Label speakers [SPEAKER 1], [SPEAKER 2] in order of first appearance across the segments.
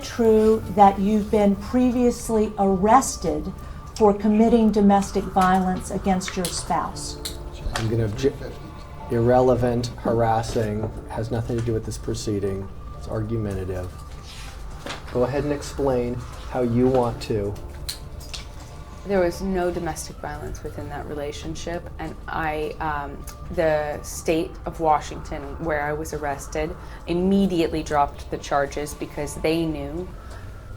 [SPEAKER 1] true that you've been previously arrested for committing domestic violence against your spouse?
[SPEAKER 2] I'm going to irrelevant, harassing, has nothing to do with this proceeding. It's argumentative. Go ahead and explain how you want to.
[SPEAKER 3] There was no domestic violence within that relationship, and the state of Washington, where I was arrested, immediately dropped the charges because they knew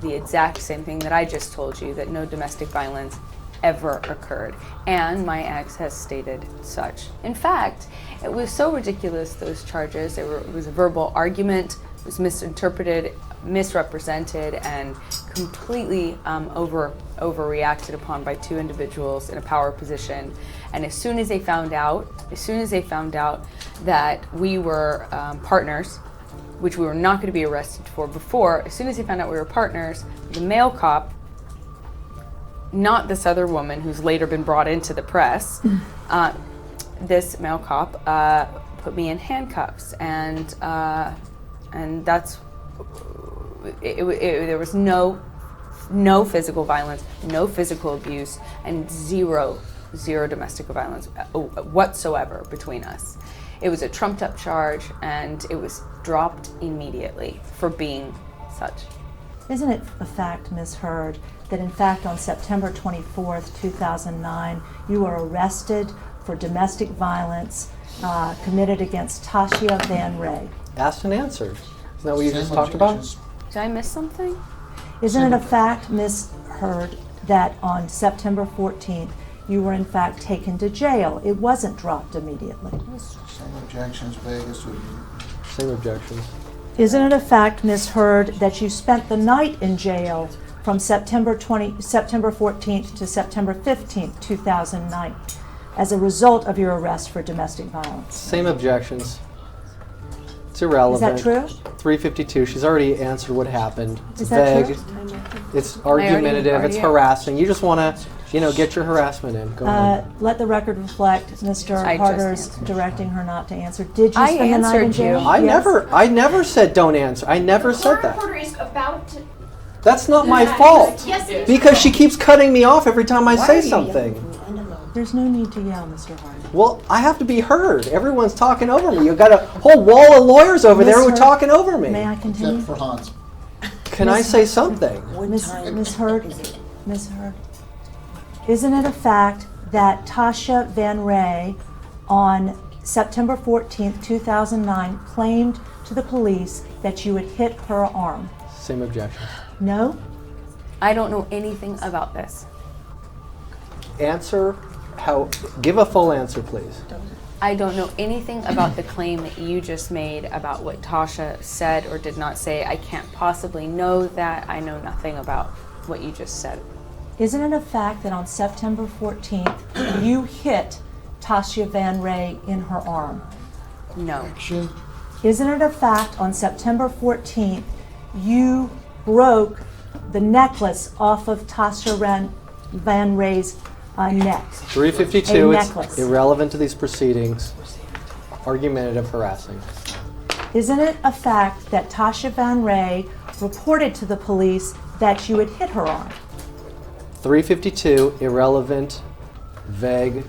[SPEAKER 3] the exact same thing that I just told you, that no domestic violence ever occurred. And my ex has stated such. In fact, it was so ridiculous, those charges. It was a verbal argument, it was misinterpreted, misrepresented, and completely overreacted upon by two individuals in a power position. And as soon as they found out that we were partners, which we were not going to be arrested for before, as soon as they found out we were partners, the male cop, not this other woman who's later been brought into the press, this male cop put me in handcuffs, and that's there was no physical violence, no physical abuse, and zero domestic violence whatsoever between us. It was a trumped up charge, and it was dropped immediately for being such.
[SPEAKER 1] Isn't it a fact, Ms. Hurd, that in fact on September 24th, 2009, you were arrested for domestic violence committed against Tasya van Ree?
[SPEAKER 2] Asked and answered. Isn't that what you just talked about?
[SPEAKER 3] Did I miss something?
[SPEAKER 1] Isn't it a fact, Ms. Hurd, that on September 14th, you were in fact taken to jail? It wasn't dropped immediately.
[SPEAKER 4] Same objections, Vegas.
[SPEAKER 2] Same objections.
[SPEAKER 1] Isn't it a fact, Ms. Hurd, that you spent the night in jail from September 14th to September 15th, 2009, as a result of your arrest for domestic violence?
[SPEAKER 2] Same objections. It's irrelevant.
[SPEAKER 1] Is that true?
[SPEAKER 2] 352. She's already answered what happened. It's
[SPEAKER 1] Is that
[SPEAKER 2] vague.
[SPEAKER 1] true?
[SPEAKER 2] It's argumentative. It's
[SPEAKER 3] already-
[SPEAKER 2] harassing. You just want to, get your harassment in. Go ahead.
[SPEAKER 1] Let the record reflect Mr.
[SPEAKER 3] I just
[SPEAKER 1] Carter's
[SPEAKER 3] answered.
[SPEAKER 1] directing her not to answer. Did you
[SPEAKER 3] I
[SPEAKER 1] spend the night in
[SPEAKER 3] answered
[SPEAKER 1] jail?
[SPEAKER 3] you.
[SPEAKER 2] I never said don't answer. I never said that.
[SPEAKER 5] Reporter is about to.
[SPEAKER 2] That's not my fault.
[SPEAKER 5] Yes, it is.
[SPEAKER 2] Because she keeps cutting me off every time I say something.
[SPEAKER 1] There's no need to yell, Mr. Hart.
[SPEAKER 2] Well, I have to be heard. Everyone's talking over me. You've got a whole wall of lawyers over there who are
[SPEAKER 1] Ms.
[SPEAKER 2] talking over me.
[SPEAKER 1] May I continue?
[SPEAKER 4] Except for Hans.
[SPEAKER 2] Can I say something?
[SPEAKER 1] Ms. Hurd, Ms. Hurd, isn't it a fact that Tasya van Ree on September 14th, 2009 claimed to the police that you had hit her arm?
[SPEAKER 2] Same objection.
[SPEAKER 1] No?
[SPEAKER 3] I don't know anything about this.
[SPEAKER 2] Answer give a full answer, please.
[SPEAKER 3] I don't know anything about the claim that you just made about what Tasha said or did not say. I can't possibly know that. I know nothing about what you just said.
[SPEAKER 1] Isn't it a fact that on September 14th you hit Tasya van Ree in her arm?
[SPEAKER 3] No.
[SPEAKER 4] Action.
[SPEAKER 1] Isn't it a fact on September 14th you broke the necklace off of Tasya van Ree's neck?
[SPEAKER 2] 352,
[SPEAKER 1] A
[SPEAKER 2] it's
[SPEAKER 1] necklace.
[SPEAKER 2] irrelevant to these proceedings. Argumentative, harassing.
[SPEAKER 1] Isn't it a fact that Tasya van Ree reported to the police that you had hit her arm?
[SPEAKER 2] 352, irrelevant, vague,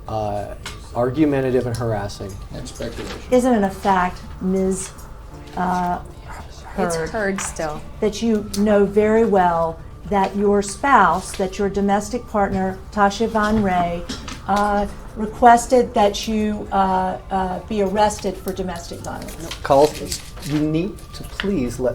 [SPEAKER 2] argumentative, and harassing.
[SPEAKER 4] And speculation.
[SPEAKER 1] Isn't it a fact, Ms.
[SPEAKER 3] It's
[SPEAKER 1] Hurd,
[SPEAKER 3] heard still.
[SPEAKER 1] that you know very well that your spouse, that your domestic partner, Tasya van Ree, requested that you be arrested for domestic violence?
[SPEAKER 2] You need to please let